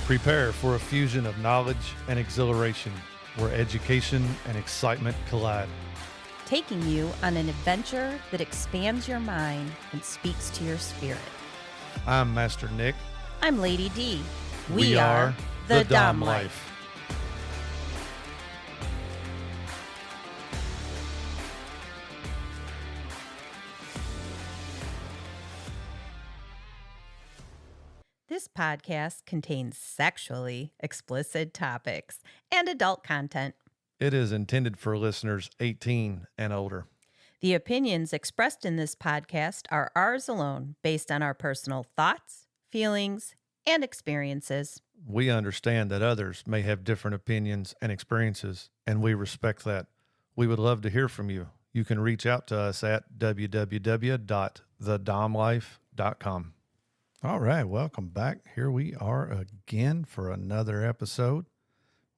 Prepare for a fusion of knowledge and exhilaration where education and excitement collide. Taking you on an adventure that expands your mind and speaks to your spirit. I'm Master Nick. I'm Lady D. We are the Dom Life. This podcast contains sexually explicit topics and adult content. It is intended for listeners 18 and older. The opinions expressed in this podcast are ours alone, based on our personal thoughts, feelings, and experiences. We understand that others may have different opinions and experiences, and we respect that. We would love to hear from you. You can reach out to us at www.thedomlife.com. All right, welcome back. Here we are again for another episode.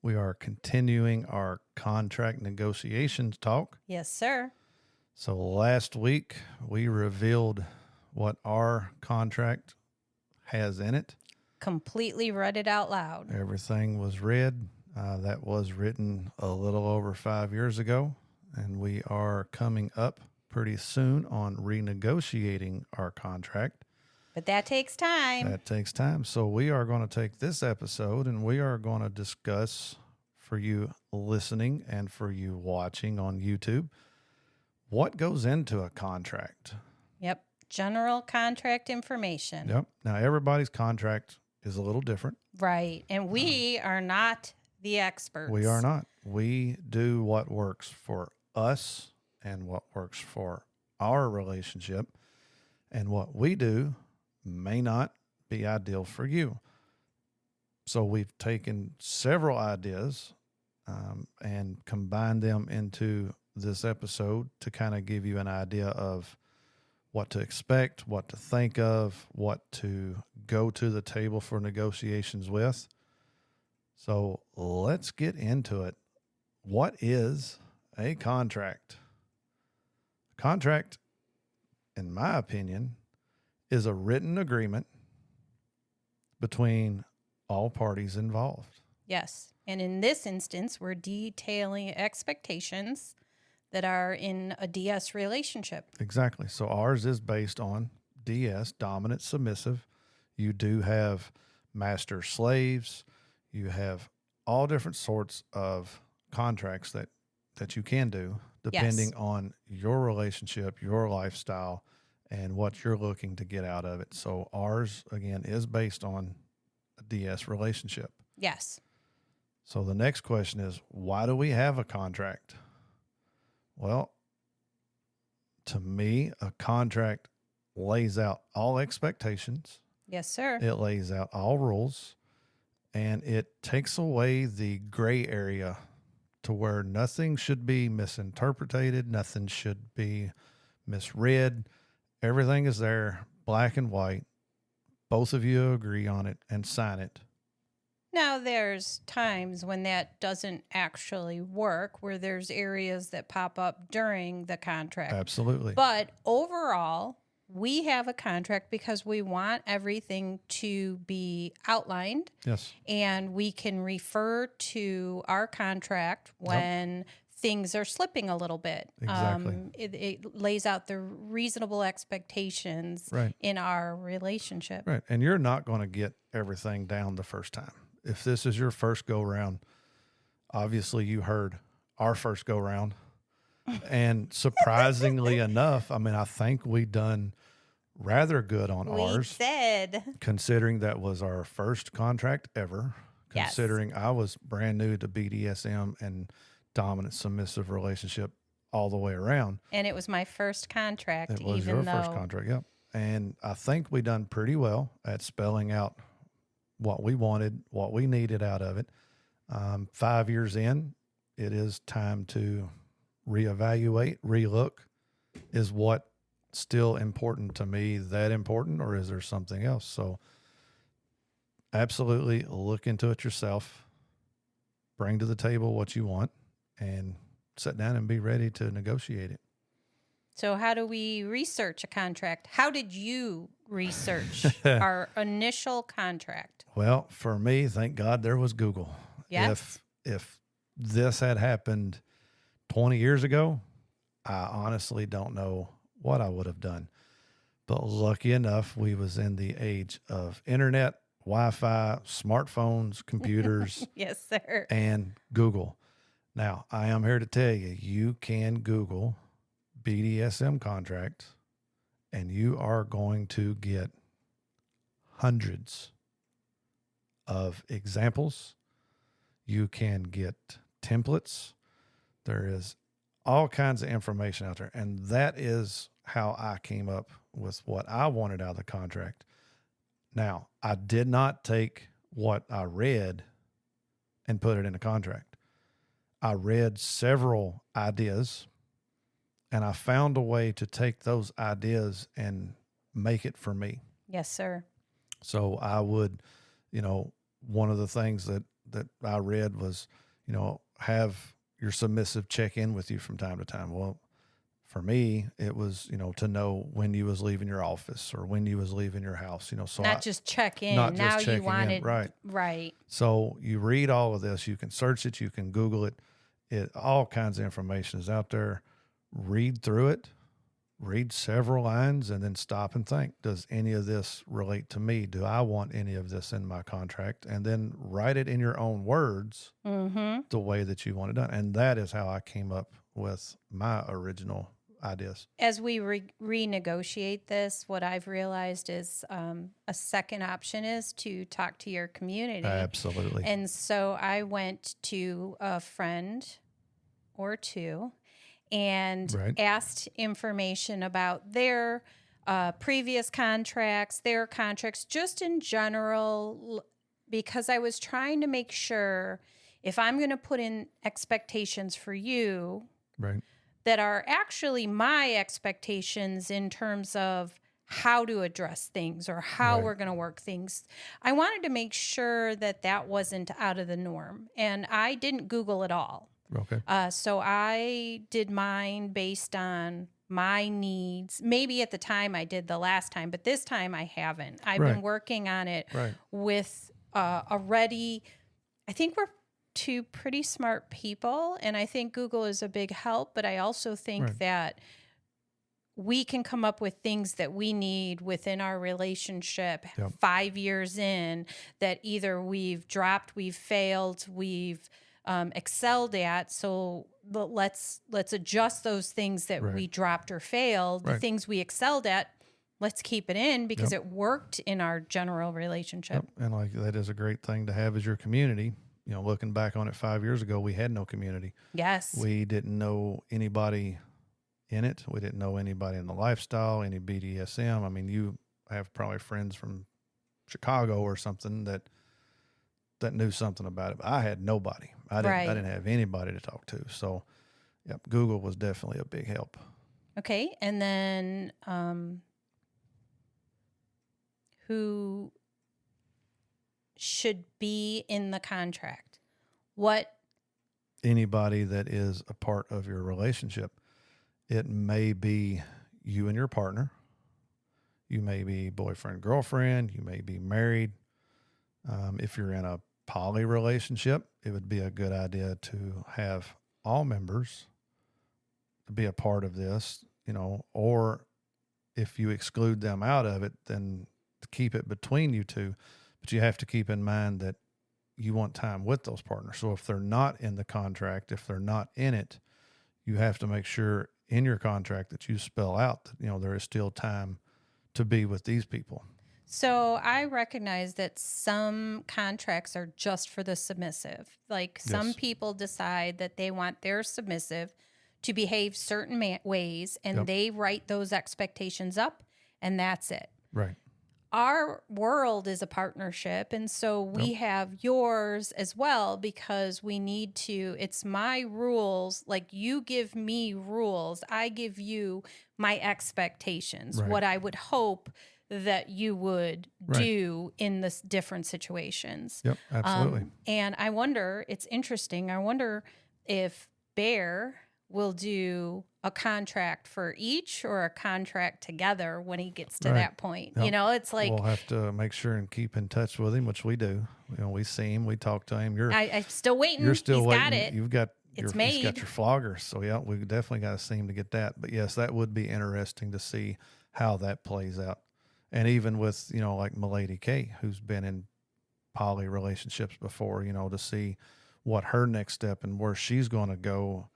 We are continuing our contract negotiations talk. Yes, sir. So last week we revealed what our contract has in it. Completely read it out loud. Everything was read. That was written a little over 5 years ago, and we are coming up pretty soon on renegotiating our contract. But that takes time. That takes time. So we are going to take this episode and we are going to discuss, for you listening and for you watching on YouTube, what goes into a contract. Yep. General contract information. Yep. Now, everybody's contract is a little different. Right. And we are not the experts. We are not. We do what works for us and what works for our relationship. And what we do may not be ideal for you. So we've taken several ideas and combined them into this episode to kind of give you an idea of what to expect, what to think of, what to go to the table for negotiations with. So let's get into it. What is a contract? A contract, in my opinion, is a written agreement between all parties involved. Yes. And in this instance, we're detailing expectations that are in a DS relationship. Exactly. So ours is based on DS, dominant, submissive. You do have master slaves. You have all different sorts of contracts that you can do depending on your relationship, your lifestyle, and what you're looking to get out of it. So ours, again, is based on a DS relationship. Yes. So the next question is, why do we have a contract? Well, to me, a contract lays out all expectations. Yes, sir. It lays out all rules, and it takes away the gray area to where nothing should be misinterpreted, nothing should be misread. Everything is there, black and white. Both of you agree on it and sign it. Now, there's times when that doesn't actually work, where there's areas that pop up during the contract. Absolutely. But overall, we have a contract because we want everything to be outlined. Yes. And we can refer to our contract when things are slipping a little bit. Exactly. It lays out the reasonable expectations in our relationship. Right. And you're not going to get everything down the first time. If this is your first go round, obviously you heard our first go round. And surprisingly enough, I mean, I think we done rather good on ours. We did. Considering that was our first contract ever. Yes. Considering I was brand new to BDSM and dominant submissive relationship all the way around. And it was my first contract. It was your first contract, yep. And I think we done pretty well at spelling out what we wanted, what we needed out of it. 5 years in, it is time to reevaluate, relook. Is what still important to me that important, or is there something else? So absolutely look into it yourself. Bring to the table what you want and sit down and be ready to negotiate it. So how do we research a contract? How did you research our initial contract? Well, for me, thank God there was Google. Yes. If this had happened 20 years ago, I honestly don't know what I would have done. But lucky enough, we was in the age of internet, Wi-Fi, smartphones, computers, Yes, sir. and Google. Now, I am here to tell you, you can Google BDSM contract, and you are going to get hundreds of examples. You can get templates. There is all kinds of information out there. And that is how I came up with what I wanted out of the contract. Now, I did not take what I read and put it in a contract. I read several ideas, and I found a way to take those ideas and make it for me. Yes, sir. So I would, one of the things that I read was, have your submissive check in with you from time to time. Well, for me, it was, to know when you was leaving your office or when you was leaving your house, so Not just check in. not just Now checking you wanted in, right. So you read all of this, you can search it, you can Google it. All kinds of information is out there. Read through it, read several lines, and then stop and think, does any of this relate to me? Do I want any of this in my contract? And then write it in your own words, the way that you want it done. And that is how I came up with my original ideas. As we renegotiate this, what I've realized is a second option is to talk to your community. Absolutely. And so I went to a friend or two and asked information about their previous contracts, their contracts, just in general, because I was trying to make sure if I'm going to put in expectations for you, that are actually my expectations in terms of how to address things or how we're going to work things. I wanted to make sure that that wasn't out of the norm. And I didn't Google at all. Okay. So I did mine based on my needs. Maybe at the time I did the last time, but this time I haven't. I've been working on it with already. I think we're two pretty smart people, and I think Google is a big help, but I also think that we can come up with things that we need within our relationship 5 years in that either we've dropped, we've failed, we've excelled at. So let's adjust those things that we dropped or failed. The things we excelled at, let's keep it in because it worked in our general relationship. And like that is a great thing to have as your community. Looking back on it 5 years ago, we had no community. Yes. We didn't know anybody in it. We didn't know anybody in the lifestyle, any BDSM. I mean, you have probably friends from Chicago or something that knew something about it. But I had nobody. I didn't have anybody to talk to. So, Google was definitely a big help. Okay. And then who should be in the contract? What? Anybody that is a part of your relationship. It may be you and your partner. You may be boyfriend, girlfriend. You may be married. If you're in a poly relationship, it would be a good idea to have all members to be a part of this, or if you exclude them out of it, then to keep it between you two. But you have to keep in mind that you want time with those partners. So if they're not in the contract, if they're not in it, you have to make sure in your contract that you spell out that, there is still time to be with these people. So I recognize that some contracts are just for the submissive. Like some people decide that they want their submissive to behave certain ways, and they write those expectations up, and that's it. Right. Our world is a partnership, and so we have yours as well because we need to. It's my rules. Like you give me rules, I give you my expectations. What I would hope that you would do in this different situations. Yep, absolutely. And I wonder, it's interesting. I wonder if Bear will do a contract for each or a contract together when he gets to Right. that point. Yep. You know, it's like we'll have to make sure and keep in touch with him, which we do. You know, we see him, we talk to him. I'm still waiting. You're still He's waiting. got it. You've got It's he's made. got your flogger. So yeah, we definitely got to see him to get that. But yes, that would be interesting to see how that plays out. And even with, you know, like Milady K, who's been in poly relationships before, you know, to see what her next step and where she's going to go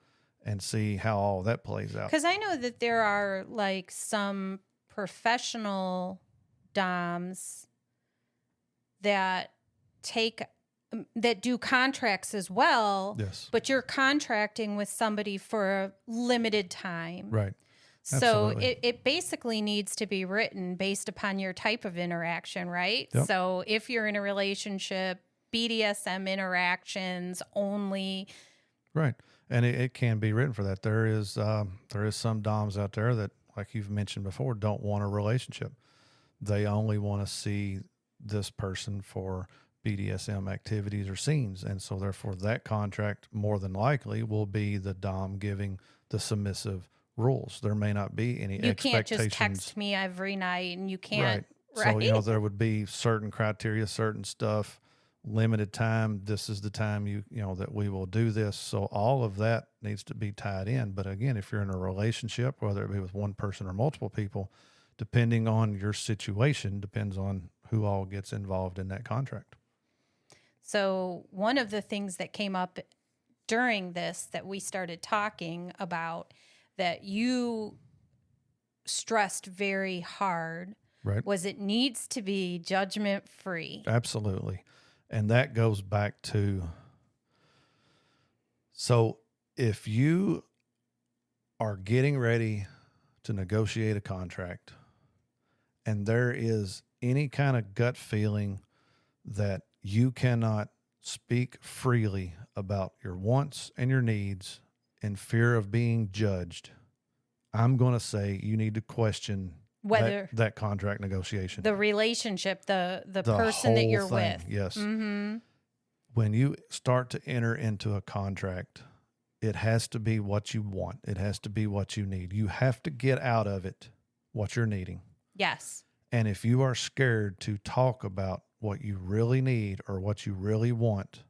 and see how all that plays out. Because I know that there are like some professional doms that do contracts as well. Yes. But you're contracting with somebody for a limited time. Right. So Absolutely. it basically needs to be written based upon your type of interaction, right? Yep. So if you're in a relationship, BDSM interactions only. Right. And it can be written for that. There is some doms out there that, like you've mentioned before, don't want a relationship. They only want to see this person for BDSM activities or scenes. And so therefore that contract more than likely will be the dom giving the submissive rules. There may not be any You can't expectations. just text me every night and you can't. Right. So, you know, there would be certain criteria, certain stuff, limited time. This is the time you know, that we will do this. So all of that needs to be tied in. But again, if you're in a relationship, whether it be with one person or multiple people, depending on your situation, depends on who all gets involved in that contract. So one of the things that came up during this that we started talking about that you stressed very hard was it needs to be judgment free. Absolutely. And that goes back to, so if you are getting ready to negotiate a contract and there is any kind of gut feeling that you cannot speak freely about your wants and your needs in fear of being judged, I'm going to say you need to question whether that contract negotiation, the relationship, the person that you're with. Yes. Mm-hmm. When you start to enter into a contract, it has to be what you want. It has to be what you need. You have to get out of it what you're needing. Yes. And if you are scared to talk about what you really need or what you really want,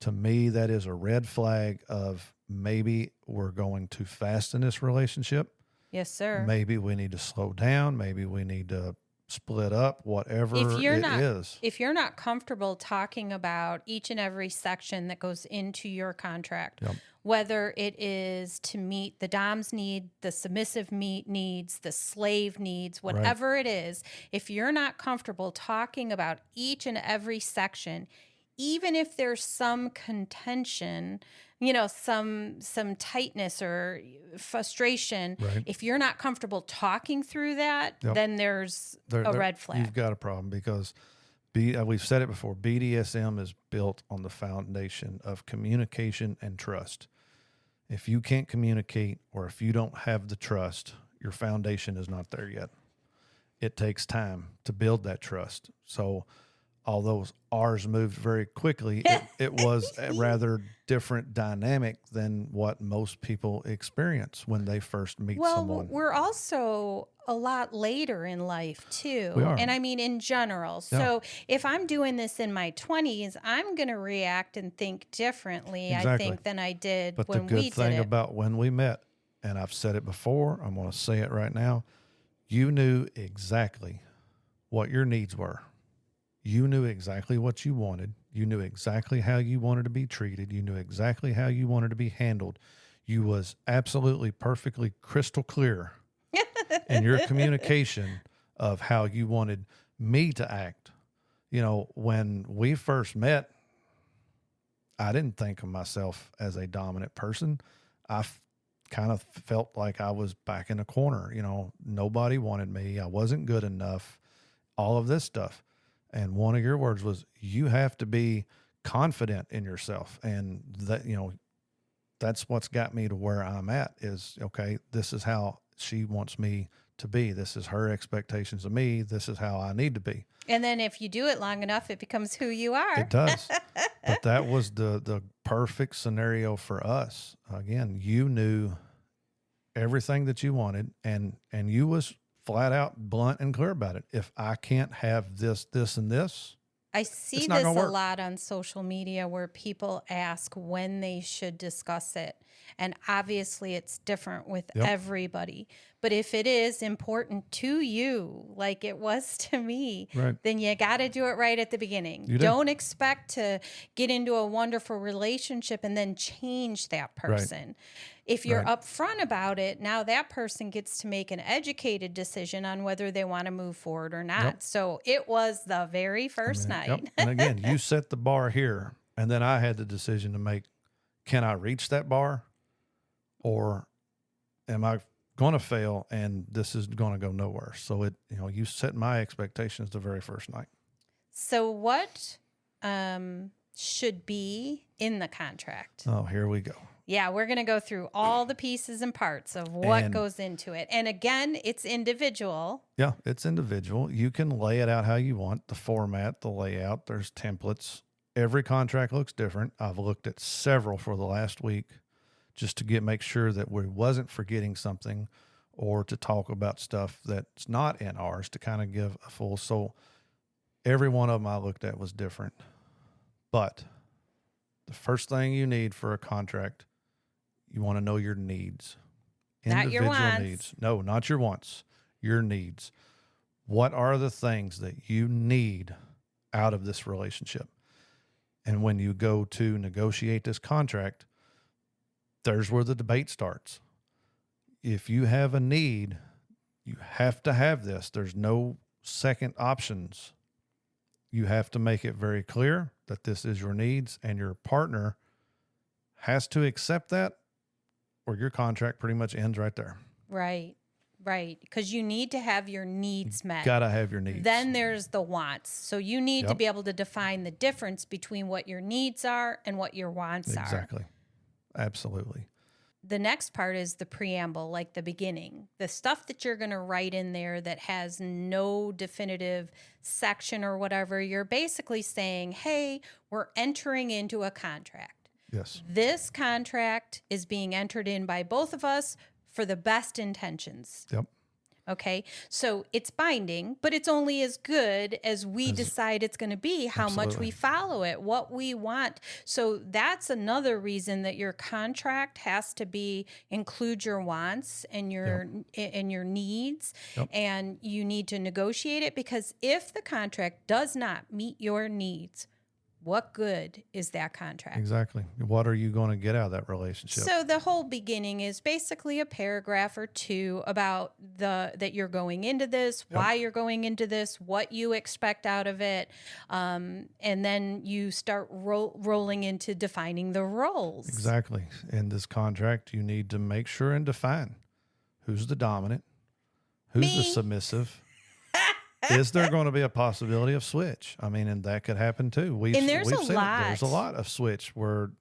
to me, that is a red flag of maybe we're going too fast in this relationship. Yes, sir. Maybe we need to slow down. Maybe we need to split up, whatever it is. If you're not comfortable talking about each and every section that goes into your contract, whether it is to meet the dom's need, the submissive needs, the slave needs, whatever it is, if you're not comfortable talking about each and every section, even if there's some contention, you know, some tightness or frustration, if you're not comfortable talking through that, then there's a red flag. You've got a problem because we've said it before, BDSM is built on the foundation of communication and trust. If you can't communicate or if you don't have the trust, your foundation is not there yet. It takes time to build that trust. So although ours moved very quickly, it was a rather different dynamic than what most people experience when they first meet someone. Well, we're also a lot later in life, too. We are. And I mean, in general. Yeah. So if I'm doing this in my 20s, I'm going to react and think differently, I think, than I did when we did it. But the good thing about when we met, and I've said it before, I'm going to say it right now, you knew exactly what your needs were. You knew exactly what you wanted. You knew exactly how you wanted to be treated. You knew exactly how you wanted to be handled. You was absolutely perfectly crystal clear in your communication of how you wanted me to act. You know, when we first met, I didn't think of myself as a dominant person. I kind of felt like I was back in a corner. You know, nobody wanted me. I wasn't good enough, all of this stuff. And one of your words was, you have to be confident in yourself. And that, you know, that's what's got me to where I'm at is, okay, this is how she wants me to be. This is her expectations of me. This is how I need to be. And then if you do it long enough, it becomes who you are. It does. But that was the perfect scenario for us. Again, you knew everything that you wanted, and you was flat out blunt and clear about it. If I can't have this, this, and this, I see this a lot on social media where people ask when they should discuss it. And obviously it's different with everybody. But if it is important to you, like it was to me, then you got to do it right at the beginning. Don't expect to get into a wonderful relationship and then change that person. If you're upfront about it, now that person gets to make an educated decision on whether they want to move forward or not. So it was the very first night. And again, you set the bar here, and then I had the decision to make: can I reach that bar, or am I going to fail and this is going to go nowhere? So you set my expectations the very first night. So what should be in the contract? Oh, here we go. Yeah, we're going to go through all the pieces and parts of what goes into it. And again, it's individual. Yeah, it's individual. You can lay it out how you want, the format, the layout. There's templates. Every contract looks different. I've looked at several for the last week just to make sure that we wasn't forgetting something, or to talk about stuff that's not in ours, to kind of give a full. So every one of them I looked at was different. But the first thing you need for a contract, you want to know your needs. Not your wants. Needs. No, not your wants. Your needs. What are the things that you need out of this relationship? And when you go to negotiate this contract, there's where the debate starts. If you have a need, you have to have this. There's no second options. You have to make it very clear that this is your needs, and your partner has to accept that, or your contract pretty much ends right there. Right. Because you need to have your needs met. Got to have your needs. Then there's the wants. So you need to be able to define the difference between what your needs are and what your wants are. Exactly. Absolutely. The next part is the preamble, like the beginning. The stuff that you're going to write in there that has no definitive section or whatever. You're basically saying, hey, we're entering into a contract. Yes. This contract is being entered in by both of us for the best intentions. Yep. Okay. So it's binding, but it's only as good as we decide it's going to be, how much we follow it, what we want. So that's another reason that your contract has to include your wants and your needs, and you need to negotiate it, because if the contract does not meet your needs, what good is that contract? Exactly. What are you going to get out of that relationship? So the whole beginning is basically a paragraph or two about that you're going into this, why you're going into this, what you expect out of it, and then you start rolling into defining the roles. Exactly. In this contract, you need to make sure and define who's the dominant, who's the submissive. Is there going to be a possibility of switch? I mean, and that could happen too. We've seen it. There's a lot of switch where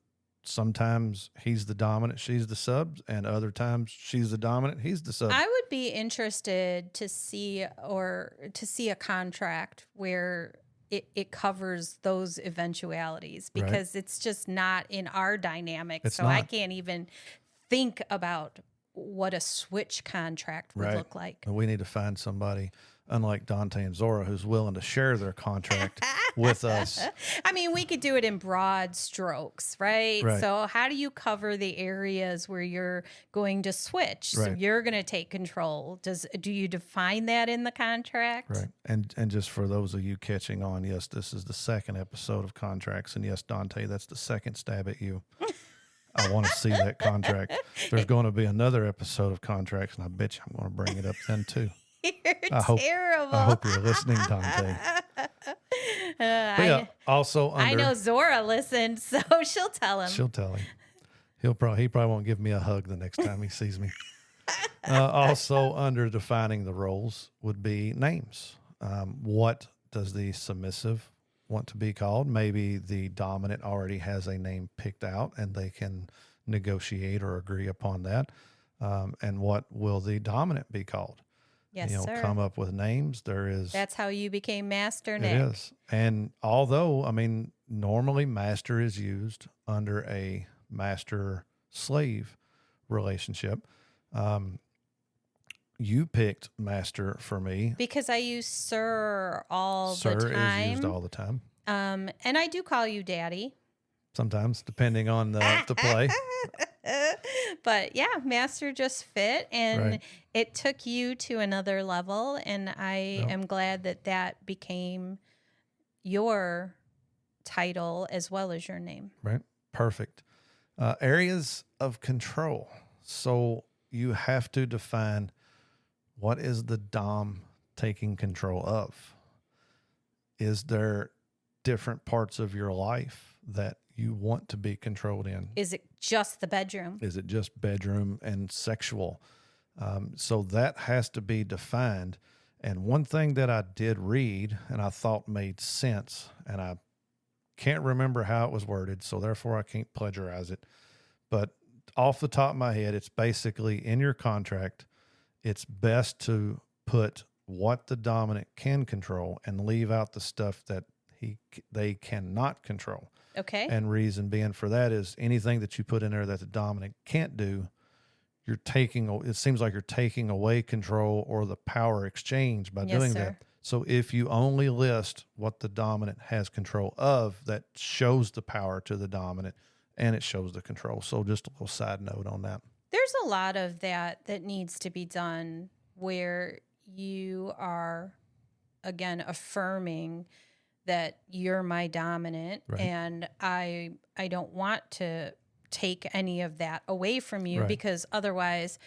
sometimes he's the dominant, she's the sub, and other times she's the dominant, he's the sub. I would be interested to see a contract where it covers those eventualities, because it's just not in our dynamic. I can't even think about what a switch contract would look like. We need to find somebody, unlike Dante and Zora, who's willing to share their contract with us. I mean, we could do it in broad strokes, right? So how do you cover the areas where you're going to switch? So you're going to take control. Do you define that in the contract? Right. And just for those of you catching on, yes, this is the second episode of contracts. And yes, Dante, that's the second stab at you. I want to see that contract. There's going to be another episode of contracts, and I bet you I'm going to bring it up then too. Terrible. I hope you're listening, Dante. I know Zora listened, so she'll tell him. She'll tell him. He probably won't give me a hug the next time he sees me. Also, under defining the roles would be names. What does the submissive want to be called? Maybe the dominant already has a name picked out and they can negotiate or agree upon that. And what will the dominant be called? Yes, sir. Come up with names. That's how you became Master Nick. It is. And although, I mean, normally master is used under a master slave relationship. You picked master for me because I use sir all the time. Sir is used all the time. And I do call you daddy. Sometimes, depending on the play. But yeah, master just fit, and it took you to another level, and I am glad that became your title as well as your name. Right. Perfect. Areas of control. So you have to define, what is the Dom taking control of? Is there different parts of your life that you want to be controlled in? Is it just the bedroom? Is it just bedroom and sexual? So that has to be defined. And one thing that I did read and I thought made sense, and I can't remember how it was worded, so therefore I can't plagiarize it. But off the top of my head, it's basically in your contract, it's best to put what the dominant can control and leave out the stuff that they cannot control. Okay. And reason being for that is anything that you put in there that the dominant can't do, it seems like you're taking away control or the power exchange by doing that. So if you only list what the dominant has control of, that shows the power to the dominant and it shows the control. So just a little side note on that. There's a lot of that needs to be done where you are, again, affirming that you're my dominant, and I don't want to take any of that away from you, because otherwise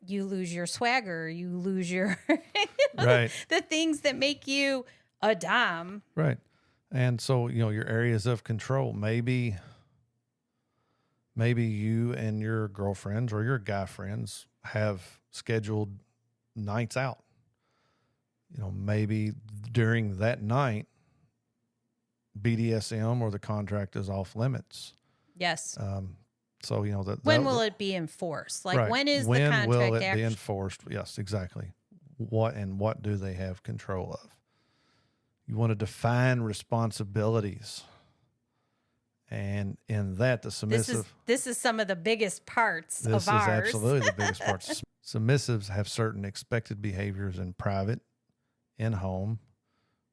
you lose your swagger, you lose your the things that make you a dom. Right. And so, your areas of control, maybe you and your girlfriends or your guy friends have scheduled nights out. Maybe during that night, BDSM or the contract is off limits. Yes. So, when will it be enforced? Like, when is the contract will it be enforced? Yes, exactly. What do they have control of? You want to define responsibilities. And in that, the submissive... This is some of the biggest parts of ours. This is absolutely the biggest parts. Submissives have certain expected behaviors in private, in home,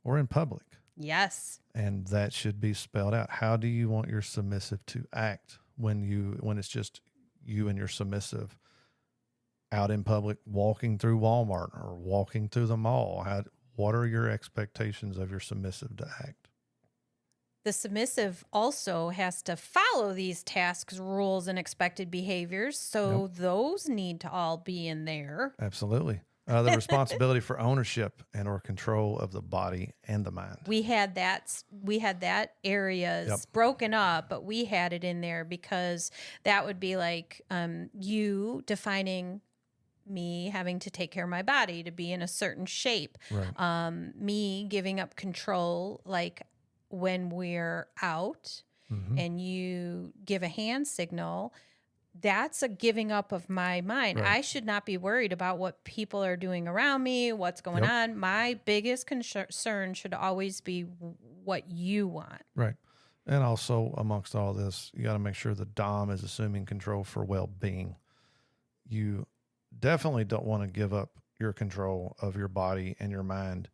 or in public. Yes. And that should be spelled out. How do you want your submissive to act when it's just you and your submissive out in public, walking through Walmart or walking through the mall? What are your expectations of your submissive to act? The submissive also has to follow these tasks, rules, and expected behaviors. So those need to all be in there. Absolutely. The responsibility for ownership and or control of the body and the mind. We had that areas broken up, but we had it in there because that would be like you defining me having to take care of my body to be in a certain shape. Right. Me giving up control, like when we're out and you give a hand signal, that's a giving up of my mind. Right. I should not be worried about what people are doing around me, what's going on. My biggest concern should always be what you want. Right. And also, amongst all this, you got to make sure the Dom is assuming control for well-being. You definitely don't want to give up your control of your body and your mind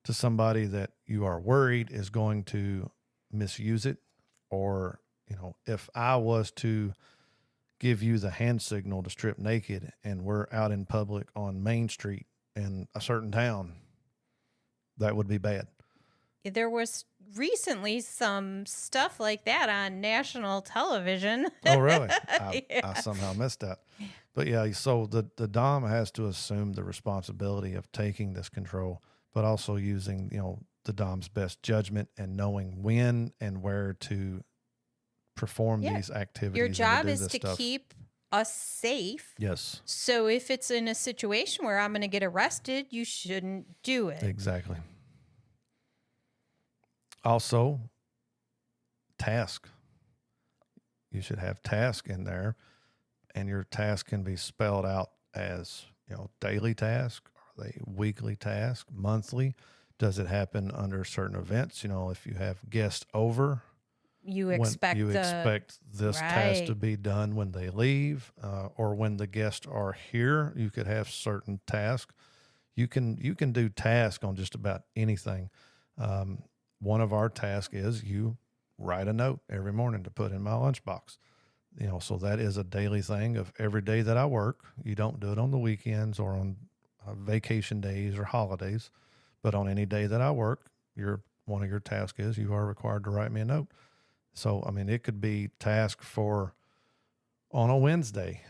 to somebody that you are worried is going to misuse it. Or, if I was to give you the hand signal to strip naked and we're out in public on Main Street in a certain town, that would be bad. There was recently some stuff like that on national television. Oh, really? I somehow missed that. But yeah, so the Dom has to assume the responsibility of taking this control, but also using, the Dom's best judgment and knowing when and where to perform these activities. Your job is to keep us safe. Yes. So if it's in a situation where I'm going to get arrested, you shouldn't do it. Exactly. Also, task. You should have task in there, and your task can be spelled out as, daily task, or they weekly task, monthly? Does it happen under certain events? If you have guests over, you expect this task to be done when they leave, or when the guests are here. You could have certain tasks. You can do tasks on just about anything. One of our tasks is you write a note every morning to put in my lunchbox. So that is a daily thing of every day that I work. You don't do it on the weekends or on vacation days or holidays, but on any day that I work, one of your tasks is you are required to write me a note. So, it could be task for on a Wednesday.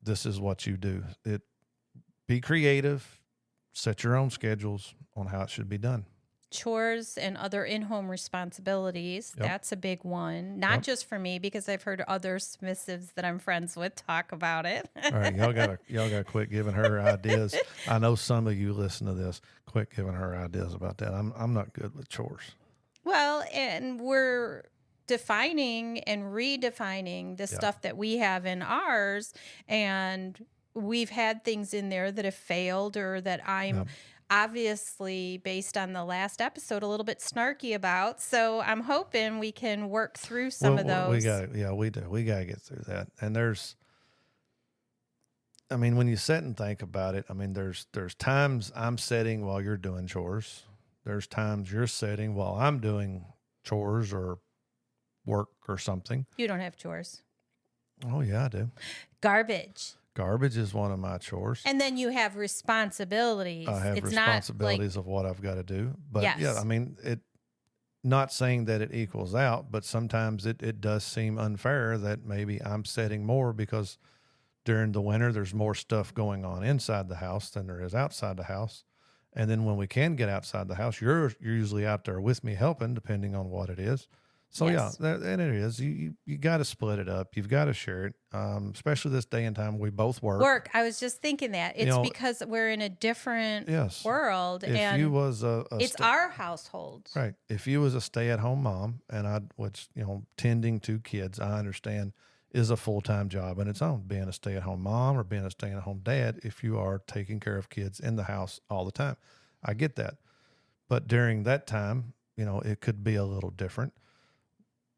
This is what you do. Be creative, set your own schedules on how it should be done. Chores and other in-home responsibilities. Yep. That's a big one. Not just for me, because I've heard other submissives that I'm friends with talk about it. All right, y'all gotta quit giving her ideas. I know some of you listen to this. Quit giving her ideas about that. I'm not good with chores. Well, and we're defining and redefining the stuff that we have in ours, and we've had things in there that have failed or that I'm obviously, based on the last episode, a little bit snarky about. So I'm hoping we can work through some of those. We do. We got to get through that. And when you sit and think about it, there's times I'm setting while you're doing chores. There's times you're setting while I'm doing chores or work or something. You don't have chores. Oh, yeah, I do. Garbage is one of my chores. And then you have responsibilities. I have responsibilities of what I've got to do. But not saying that it equals out, but sometimes it does seem unfair that maybe I'm setting more because during the winter there's more stuff going on inside the house than there is outside the house. And then when we can get outside the house, you're usually out there with me helping, depending on what it is. So and it is. You got to split it up. You've got to share it, especially this day and time. We both work. I was just thinking that it's because we're in a different world, and you was it's our household, right? If you was a stay-at-home mom, and tending to kids, I understand is a full-time job in its own. Being a stay-at-home mom or being a stay-at-home dad, if you are taking care of kids in the house all the time, I get that. But during that time, it could be a little different.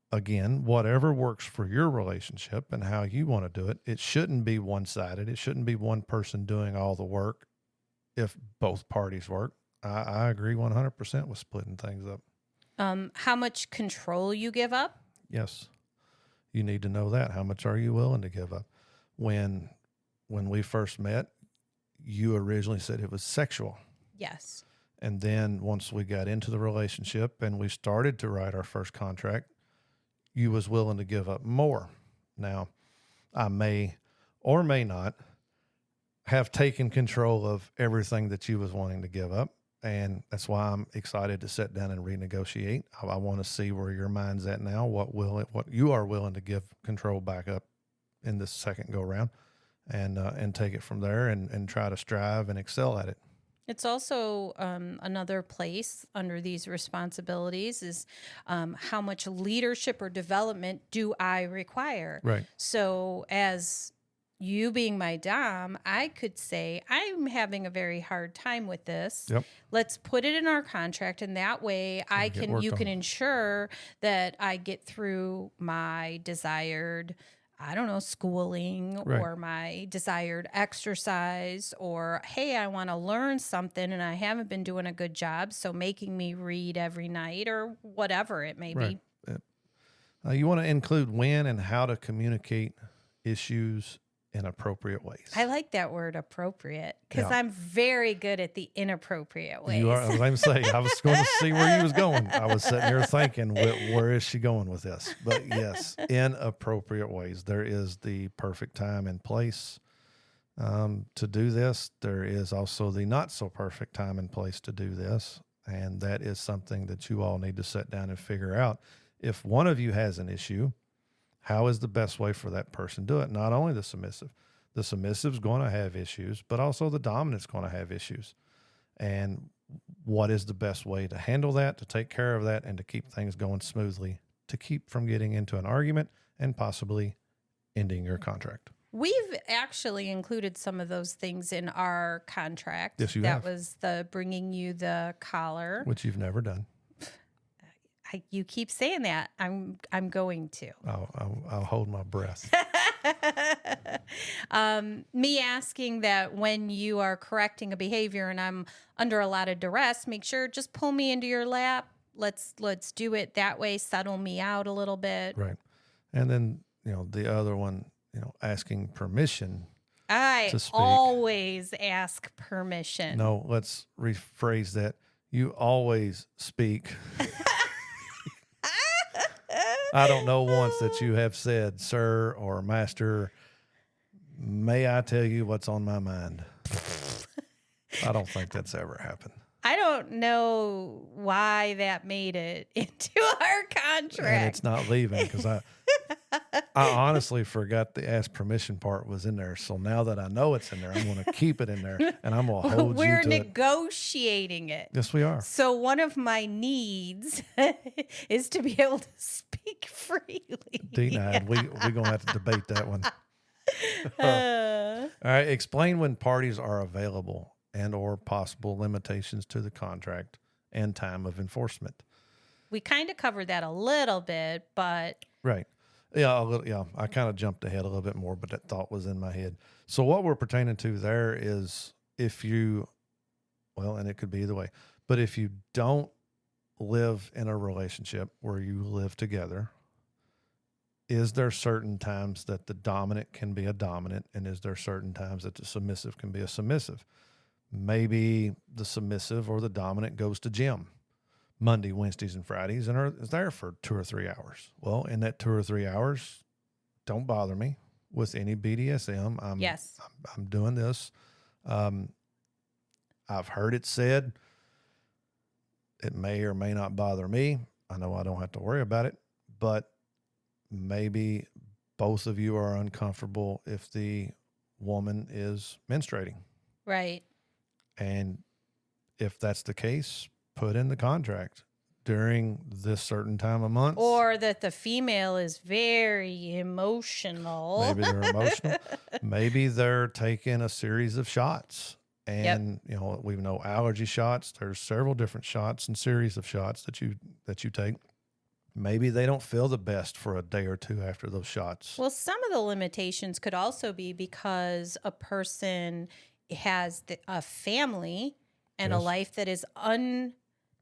Again, whatever works for your relationship and how you want to do it, it shouldn't be one-sided. It shouldn't be one person doing all the work if both parties work. I agree 100% with splitting things up. How much control you give up? Yes. You need to know that. How much are you willing to give up? When we first met, you originally said it was sexual. Yes. And then once we got into the relationship and we started to write our first contract, you was willing to give up more. Now, I may or may not have taken control of everything that you was wanting to give up. And that's why I'm excited to sit down and renegotiate. I want to see where your mind's at now, what you are willing to give control back up in this second go round, and take it from there and try to strive and excel at it. It's also another place under these responsibilities is how much leadership or development do I require? Right. So as you being my dom, I could say, I'm having a very hard time with this. Yep. Let's put it in our contract, and that way you can ensure that I get through my desired, schooling, right, or my desired exercise, or, hey, I want to learn something and I haven't been doing a good job, so making me read every night or whatever it may be. You want to include when and how to communicate issues in appropriate ways. I like that word, appropriate, because I'm very good at the inappropriate ways. You are. I'm saying, I was going to see where you was going. I was sitting here thinking, where is she going with this? But yes, in appropriate ways. There is the perfect time and place to do this. There is also the not so perfect time and place to do this. And that is something that you all need to sit down and figure out. If one of you has an issue, how is the best way for that person to do it? Not only the submissive. The submissive's going to have issues, but also the dominant's going to have issues. And what is the best way to handle that, to take care of that, and to keep things going smoothly, to keep from getting into an argument and possibly ending your contract? We've actually included some of those things in our contract. Yes, you that have. was the bringing you the collar, which you've never done. You keep saying that. I'm going to. I'll hold my breath. Me asking that when you are correcting a behavior and I'm under a lot of duress, make sure just pull me into your lap. Let's do it that way. Settle me out a little bit. Right. And then, the other one, asking permission to speak. Always ask permission. No, let's rephrase that. You always speak. I don't know once that you have said, sir or master, may I tell you what's on my mind? I don't think that's ever happened. I don't know why that made it into our contract. And it's not leaving because I honestly forgot the ask permission part was in there. So now that I know it's in there, I'm going to keep it in there and I'm going to hold you to We're negotiating it. Yes, we are. So one of my needs is to be able to speak freely. Denied. We're going to have to debate that one. All right. Explain when parties are available and or possible limitations to the contract and time of enforcement. We kind of covered that a little bit, but... Right. Yeah, I kind of jumped ahead a little bit more, but that thought was in my head. So what we're pertaining to there is if you, and it could be either way, but if you don't live in a relationship where you live together, is there certain times that the dominant can be a dominant, and is there certain times that the submissive can be a submissive? Maybe the submissive or the dominant goes to gym Monday, Wednesdays, and Fridays and is there for 2 or 3 hours. Well, in that 2 or 3 hours, don't bother me with any BDSM. I'm doing this. I've heard it said it may or may not bother me. I know I don't have to worry about it, but maybe both of you are uncomfortable if the woman is menstruating. Right. And if that's the case, put in the contract during this certain time of month. Or that the female is very emotional. Maybe they're emotional. Maybe they're taking a series of shots. And, we know allergy shots. There's several different shots and series of shots that you take. Maybe they don't feel the best for a day or two after those shots. Well, some of the limitations could also be because a person has a family and a life that is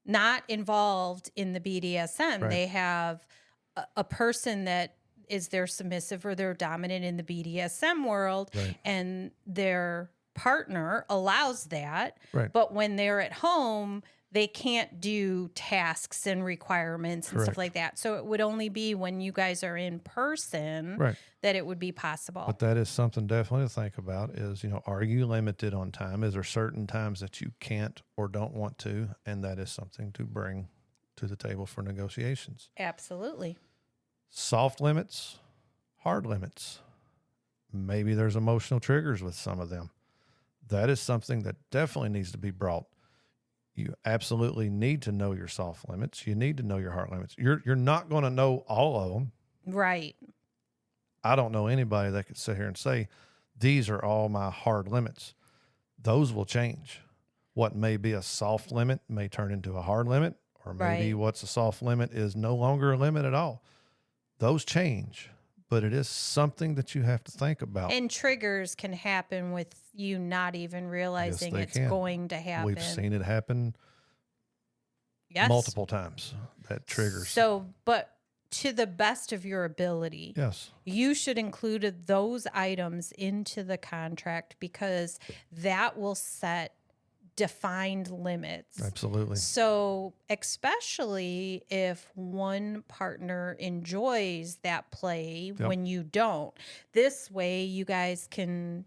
not involved in the BDSM. Right. They have a person that is their submissive or their dominant in the BDSM world, right. and their partner allows that. Right. But when they're at home, they can't do tasks and requirements and stuff like that. So it would only be when you guys are in person that it would be possible. But that is something definitely to think about is, are you limited on time? Is there certain times that you can't or don't want to? And that is something to bring to the table for negotiations. Absolutely. Soft limits, hard limits. Maybe there's emotional triggers with some of them. That is something that definitely needs to be brought. You absolutely need to know your soft limits. You need to know your hard limits. You're not going to know all of them. Right. I don't know anybody that could sit here and say, these are all my hard limits. Those will change. What may be a soft limit may turn into a hard limit, or maybe what's a soft limit is no longer a limit at all. Those change, but it is something that you have to think about. And triggers can happen with you not even realizing it's going to happen. We've seen it happen multiple times, that triggers. So, but to the best of your ability, yes, you should include those items into the contract because that will set defined limits. Absolutely. So, especially if one partner enjoys that play when you don't, this way you guys can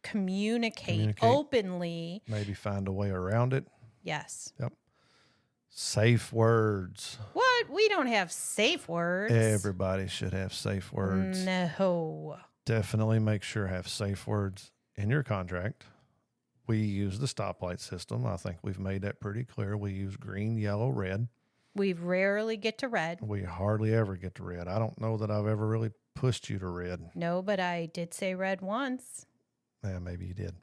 communicate openly. Maybe find a way around it. Yes. Yep. Safe words. What? We don't have safe words. Everybody should have safe words. No. Definitely make sure have safe words in your contract. We use the stoplight system. I think we've made that pretty clear. We use green, yellow, red. We rarely get to red. We hardly ever get to red. I don't know that I've ever really pushed you to red. No, but I did say red once. Yeah, maybe you did.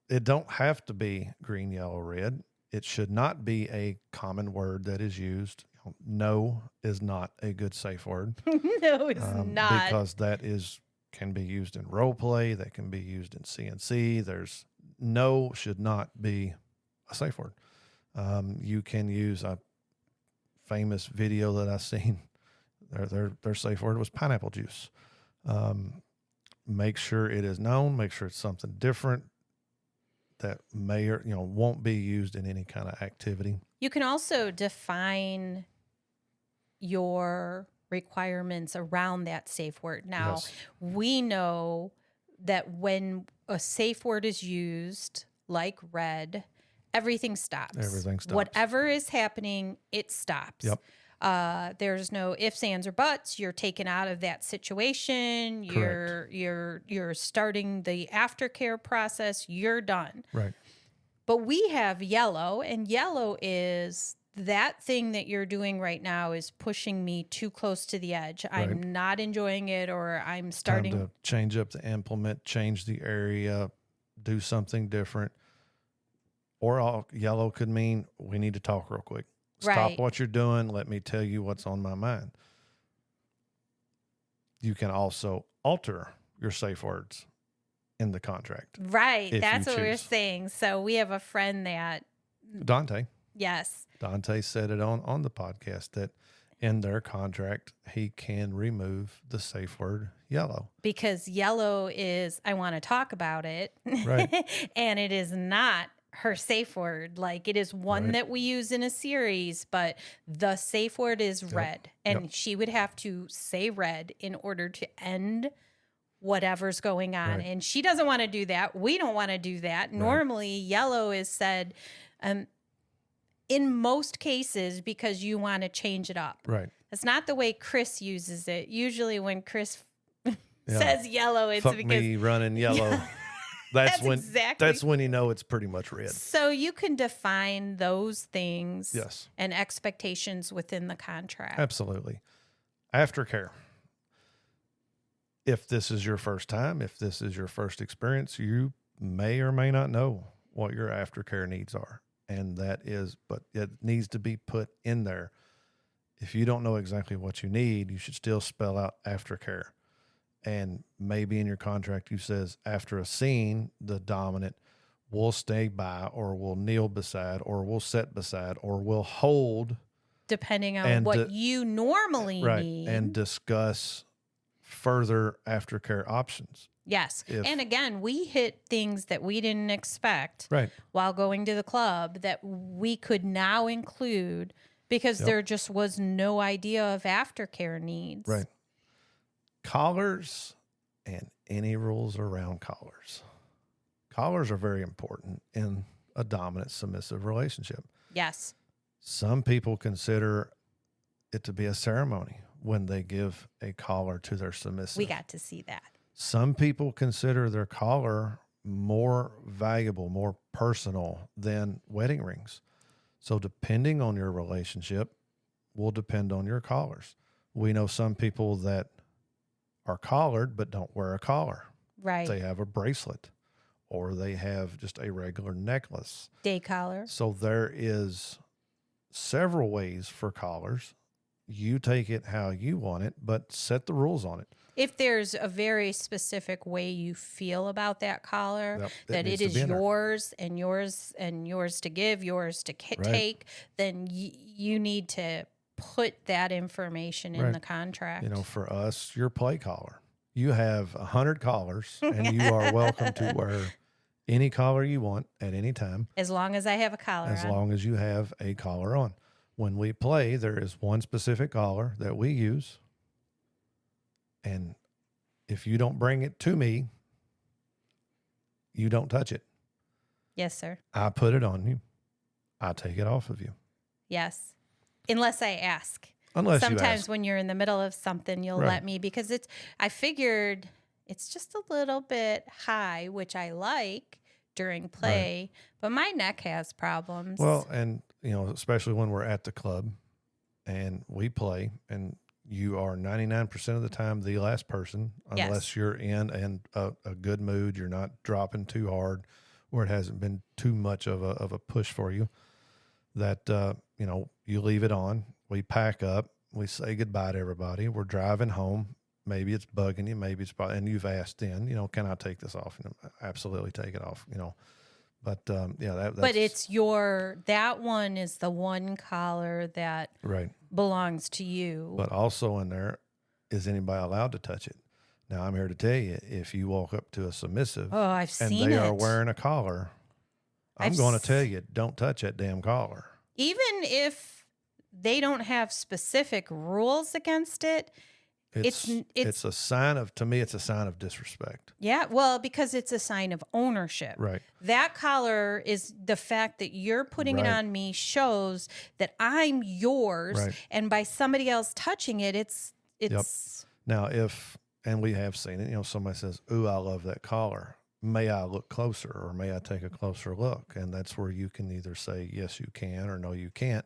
It don't have to be green, yellow, red. It should not be a common word that is used. No is not a good safe word. No, it's not. Because that can be used in role play. That can be used in CNC. No should not be a safe word. You can use a famous video that I've seen. Their safe word was pineapple juice. Make sure it is known. Make sure it's something different that may or won't be used in any kind of activity. You can also define your requirements around that safe word. Now, Yes. We know that when a safe word is used, like red, everything stops. Everything stops. Whatever is happening, it stops. Yep. There's no ifs, ands, or buts. You're taken out of that situation. Correct. You're starting the aftercare process. You're done. Right. But we have yellow, and yellow is that thing that you're doing right now is pushing me too close to the edge. Right. I'm not enjoying it, or I'm starting Time to change up the implement, change the area, do something different. Or yellow could mean we need to talk real quick. Stop Right. what you're doing. Let me tell you what's on my mind. You can also alter your safe words in the contract. Right. That's what we're choose. saying. So we have a friend that, Dante yes, said it on the podcast that in their contract, he can remove the safe word yellow. because yellow is, I want to talk about it. Right. And it is not her safe word. Like, it is one Right. that we use in a series, but the safe word is red. And Yep. she would have to say red in order to end whatever's going on. Right. And she doesn't want to do that. We don't want to do that. Normally, yellow is said in most cases because you want to change it up. Right. That's not the way Chris uses it. Usually when Chris says yellow, it's Fuck because me running yellow. That's exactly. when you know it's pretty much red. So you can define those things Yes. and expectations within the contract. Absolutely. Aftercare. If this is your first time, if this is your first experience, you may or may not know what your aftercare needs are. And but it needs to be put in there. If you don't know exactly what you need, you should still spell out aftercare. And maybe in your contract, you says after a scene, the dominant will stay by or will kneel beside or will sit beside or will hold. Depending on what you normally need. And discuss further aftercare options. Yes. And again, we hit things that we didn't expect while going to the club that we could now include because there just was no idea of aftercare needs. Right. Collars and any rules around collars. Collars are very important in a dominant submissive relationship. Yes. Some people consider it to be a ceremony when they give a collar to their submissive. We got to see that. Some people consider their collar more valuable, more personal than wedding rings. So depending on your relationship will depend on your collars. We know some people that are collared but don't wear a collar. Right. They have a bracelet or they have just a regular necklace. Day collar. So there is several ways for collars. You take it how you want it, but set the rules on it. If there's a very specific way you feel about that collar, that it is yours and yours and yours to give, yours to take, then you need to put that information in the contract. You know, for us, your play collar. You have 100 collars, and you are welcome to wear any collar you want at any time. As long as I have a collar on. As long as you have a collar on. When we play, there is one specific collar that we use. And if you don't bring it to me, you don't touch it. Yes, sir. I put it on you. I take it off of you. Yes. Unless I ask. Unless sometimes you ask. When you're in the middle of something, you'll let me, because I figured it's just a little bit high, which I like during play, but my neck has problems. Well, and you know, especially when we're at the club and we play and you are 99% of the time the last person, unless you're in a good mood. You're not dropping too hard where it hasn't been too much of a push for you. That, you leave it on. We pack up. We say goodbye to everybody. We're driving home. Maybe it's bugging you. Maybe it's and you've asked in, can I take this off? Absolutely take it off, But that's, but it's that one is the one collar that belongs to you. But also in there, is anybody allowed to touch it? Now I'm here to tell you, if you walk up to a submissive I've seen and they it. are wearing a collar, I'm going to tell you, don't touch that damn collar. Even if they don't have specific rules against it, it's a sign of, to me, it's a sign of disrespect. Yeah, well, because it's a sign of ownership. Right. That collar is the fact that you're putting it on me shows that I'm yours, and by somebody else touching it, it's. Yep. Now, and we have seen it, somebody says, "Ooh, I love that collar. May I look closer, or may I take a closer look?" And that's where you can either say yes, you can, or no, you can't.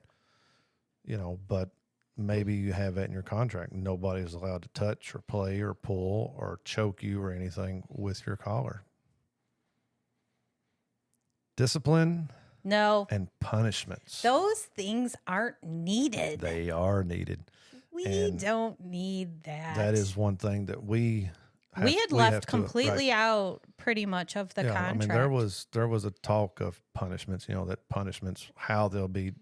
But maybe you have that in your contract. Nobody's allowed to touch or play or pull or choke you or anything with your collar. Discipline. No. And punishments. Those things aren't needed. They are needed. We don't need that. That is one thing that we had left completely out pretty much of the contract. I mean, there was a talk of punishments, that punishments, how they'll be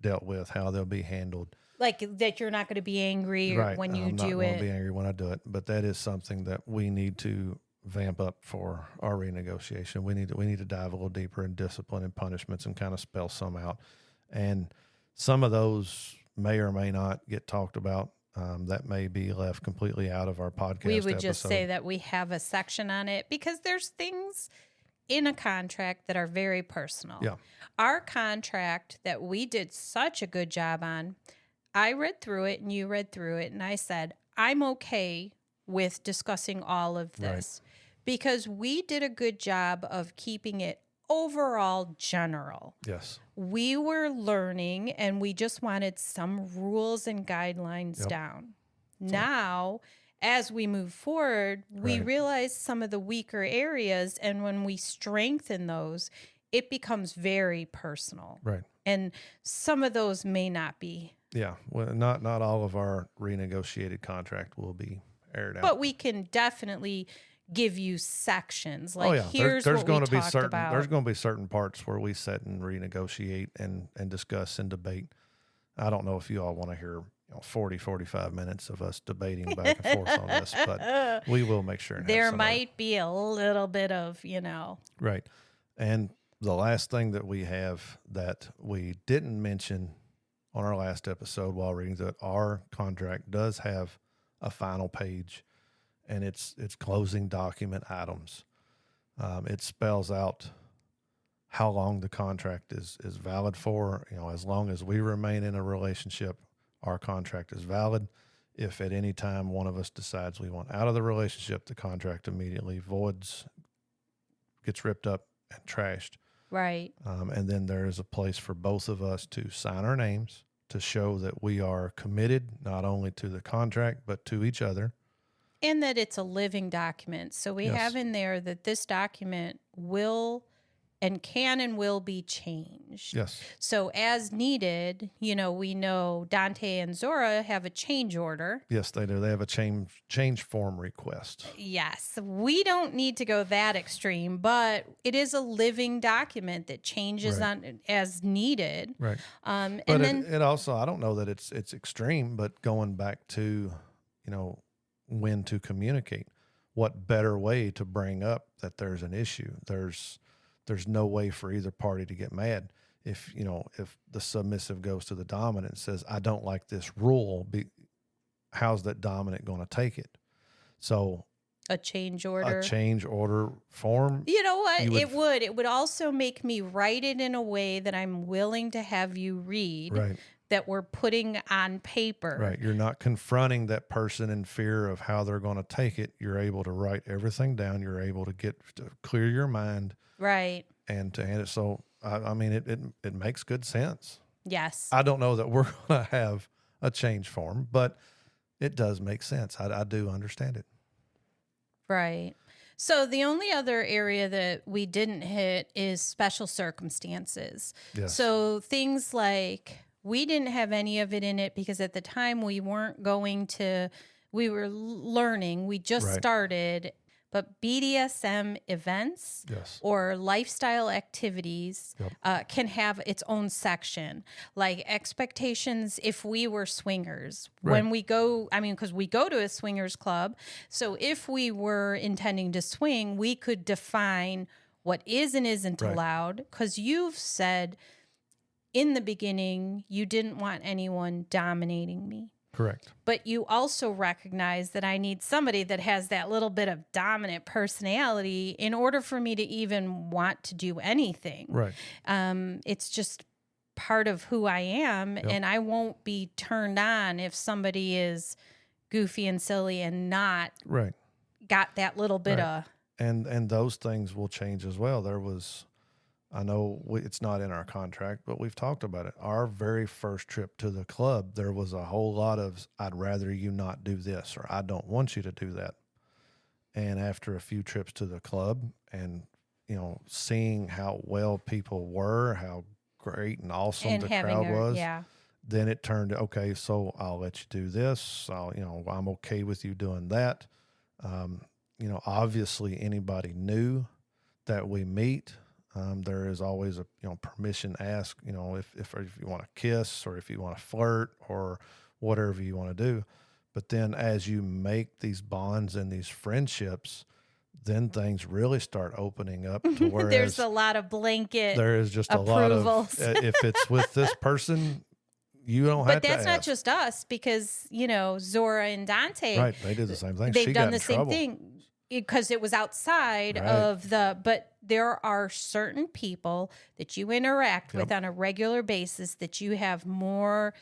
dealt with, how they'll be handled. Like that you're not going to be angry when you do it. I'm not going to be angry when I do it. But that is something that we need to vamp up for our renegotiation. We need to dive a little deeper in discipline and punishments and kind of spell some out. And some of those may or may not get talked about. That may be left completely out of our podcast. We would just say that we have a section on it because there's things in a contract that are very personal. Yeah. Our contract that we did such a good job on, I read through it and you read through it, and I said, I'm okay with discussing all of this because we did a good job of keeping it overall general. Yes. We were learning and we just wanted some rules and guidelines down. Now, as we move forward, we realize some of the weaker areas, and when we strengthen those, it becomes very personal. Right. And some of those may not be. Yeah. Well, not all of our renegotiated contract will be aired out. But we can definitely give you sections. Like, here's there's what going we to be talked certain, about. There's going to be certain parts where we sit and renegotiate and discuss and debate. I don't know if you all want to hear 40, 45 minutes of us debating back and forth on this, but we will make sure. There might be a little bit of, Right. And the last thing that we have that we didn't mention on our last episode while reading that our contract does have a final page, and it's closing document items. It spells out how long the contract is valid for. As long as we remain in a relationship, our contract is valid. If at any time one of us decides we want out of the relationship, the contract immediately voids, gets ripped up and trashed. Right. And then there is a place for both of us to sign our names to show that we are committed not only to the contract, but to each other. And that it's a living document. So we have in there that this document will and can and will be changed. Yes. So as needed, we know Dante and Zora have a change order. Yes, they do. They have a change form request. Yes. We don't need to go that extreme, but it is a living document that changes on as needed. Right. And but then it also, I don't know that it's extreme, but going back to, when to communicate, what better way to bring up that there's an issue. There's no way for either party to get mad. If the submissive goes to the dominant and says, I don't like this rule, how's that dominant going to take it? So a change order form. You know what? It would also make me write it in a way that I'm willing to have you read. Right. That we're putting on paper. Right. You're not confronting that person in fear of how they're going to take it. You're able to write everything down. You're able to clear your mind. Right. And to hand it. So, I mean, it makes good sense. Yes. I don't know that we're going to have a change form, but it does make sense. I do understand it. Right. So the only other area that we didn't hit is special circumstances. Yes. So things like we didn't have any of it in it because at the time we weren't we were learning, we just Right. started, but BDSM events Yes. or lifestyle activities Yep. can have its own section, like expectations if we were swingers. Right. When we go, because we go to a swingers club. So if we were intending to swing, we could define what is and isn't Right. allowed. Because you've said in the beginning, you didn't want anyone dominating me. Correct. But you also recognize that I need somebody that has that little bit of dominant personality in order for me to even want to do anything. Right. It's just part of who I am, Yep. and I won't be turned on if somebody is goofy and silly and not Right. got that little bit Right. of. And those things will change as well. I know it's not in our contract, but we've talked about it. Our very first trip to the club, there was a whole lot of, I'd rather you not do this, or I don't want you to do that. And after a few trips to the club and, seeing how well people were, how great and awesome And the having crowd was, yeah. then it turned to, okay, so I'll let you do this. I'm okay with you doing that. Obviously anybody new that we meet, there is always a permission asked, if you want to kiss or if you want to flirt or whatever you want to do. But then as you make these bonds and these friendships, then things really start opening up to where there's a lot of blanket there is just approvals. a lot of if it's with this person, you don't have to. But that's not ask. just us, because Zora and Dante, Right, they did the same thing. They've She done got the in same trouble. thing because it was outside Right. of but there are certain people that you interact with Yep. on a regular basis that you have more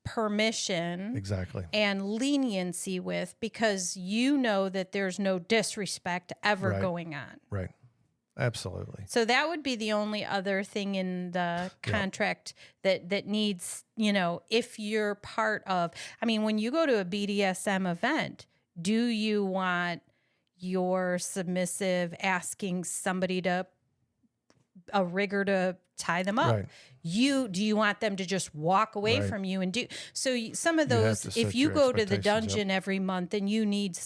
permission Exactly. and leniency with, because you know that there's no disrespect ever Right. going on. Right. Absolutely. So that would be the only other thing in the contract that needs, if you're part of, when you go to a BDSM event, do you want your submissive asking somebody a rigger to tie them up? Right. Do you want them to just walk away Right. from you and do? So some of You have those, to if set you your go to the expectations, dungeon every month, then you need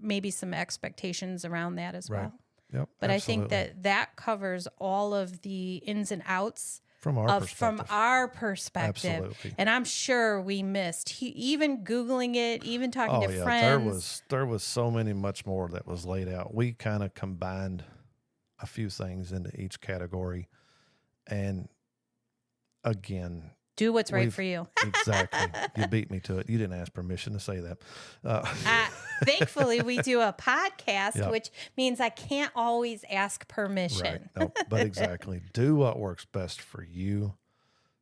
maybe some expectations around that as Right. well. Yep. But absolutely. I think that covers all of the ins and outs from our perspective. Absolutely. And I'm sure we missed even Googling it, even talking to friends. There was so many much more that was laid out. We kind of combined a few things into each category. And again, do what's right for you. Exactly. You beat me to it. You didn't ask permission to say that. Thankfully, we do a podcast, which means I can't always ask permission. Right. No, but exactly. Do what works best for you.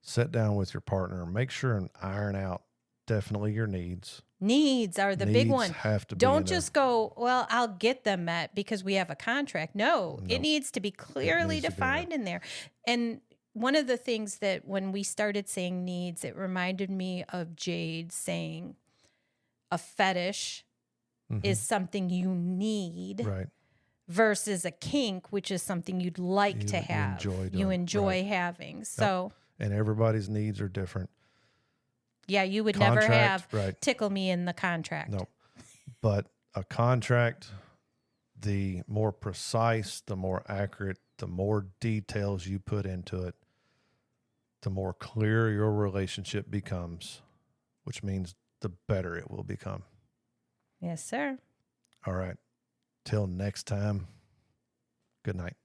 Sit down with your partner. Make sure and iron out definitely your needs. Needs are the big one. Have to Don't just go, well, I'll get them met because we have a contract. No, it needs to be clearly defined in there. And one of the things that when we started saying needs, it reminded me of Jade saying a fetish is something you need, right, versus a kink, which is something you'd like to have. You enjoy having. So, and everybody's needs are different. Yeah, you would never have tickle me in the contract. No, but a contract, the more precise, the more accurate, the more details you put into it, the more clear your relationship becomes, which means the better it will become. Yes, sir. All right. Till next time, good night.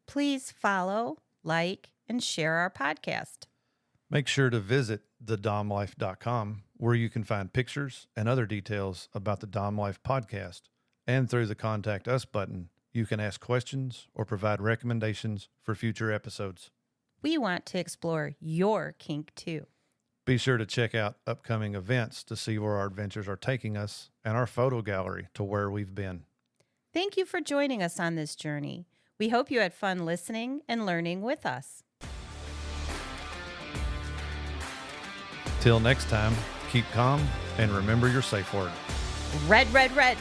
Please follow, like, and share our podcast. Make sure to visit thedomlife.com, where you can find pictures and other details about the Dom Life podcast. And through the Contact Us button, you can ask questions or provide recommendations for future episodes. We want to explore your kink too. Be sure to check out upcoming events to see where our adventures are taking us and our photo gallery to where we've been. Thank you for joining us on this journey. We hope you had fun listening and learning with us. Till next time, keep calm, and remember your safe word. Red, red, red.